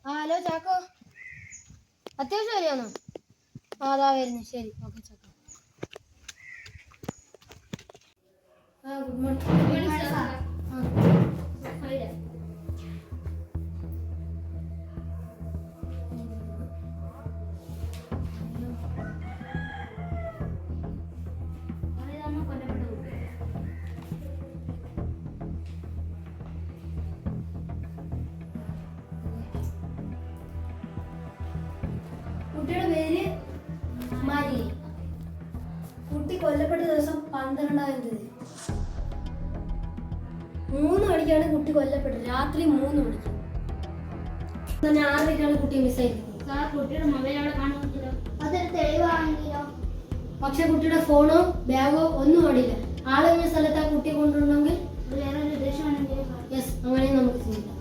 Hello Chacko, അത്യാവശ്യം അറിയാന്നോ? അതാ വരുന്നു. ശരി, okay Chacko. Good morning sir. കുട്ടിയുടെ പേര് മാരി. കുട്ടി കൊല്ലപ്പെട്ട ദിവസം 12-ാം തീയതി 3 മണിക്കാണ് കുട്ടി കൊല്ലപ്പെട്ടത്. രാത്രി 3 മണിക്ക്. 6:30-ക്കാണ് കുട്ടി മിസ്സായിരിക്കുന്നത്. സാർ, കുട്ടിയുടെ മൊബൈൽ അവിടെ കാണുമല്ലോ. അതൊരു തെളിവാണെങ്കിലോ? പക്ഷെ കുട്ടിയുടെ ഫോണോ ബാഗോ ഒന്നും ഓടില്ല. ആളൊഴിഞ്ഞ സ്ഥലത്ത് ആ കുട്ടിയെ കൊണ്ടുണ്ടെങ്കിൽ വേറെ ഒരു ഉദ്ദേശമാണെങ്കിൽ യെസ്, അങ്ങനെ നമുക്ക് ചെയ്യാം.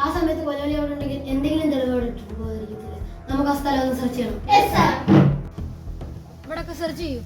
ആ സമയത്ത് കൊലയാളി അവിടെ ഉണ്ടെങ്കിൽ എന്തെങ്കിലും തെളിവോടെ ഇട്ടിട്ട് പോകാതിരിക്കത്തില്ല. നമുക്ക് ആ സ്ഥലം ഒന്ന് സെർച്ച് ചെയ്യണം. ഇവിടൊക്കെ സെർച്ച് ചെയ്യൂ.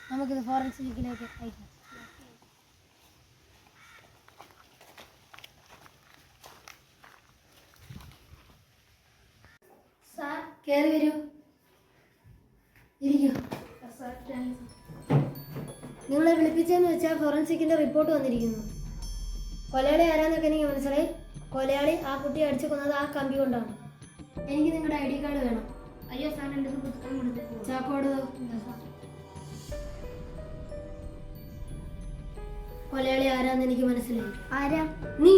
നമുക്കിത് ഫോറൻസിക്കിലേക്ക് അയക്കാം. സാർ, കയറി വരൂ, ഇരിക്കൂ. നിങ്ങളെ വിളിപ്പിച്ചെന്ന് വെച്ചാൽ ഫോറൻസിക്കിന്റെ റിപ്പോർട്ട് വന്നിരിക്കുന്നു. കൊലയാളി ആരാന്നൊക്കെ എനിക്ക് മനസ്സിലായി. കൊലയാളി ആ കുട്ടിയെ അടിച്ചു കൊന്നത് ആ കമ്പി കൊണ്ടാണ്. എനിക്ക് നിങ്ങളുടെ ID കാർഡ് വേണം. അയ്യോ സാർ, എൻ്റെ പുസ്തകം കൊടുത്തു. ചാക്കോട് കൊലയാളി ആരാന്ന് എനിക്ക് മനസ്സിലായി. ആരാ? നീ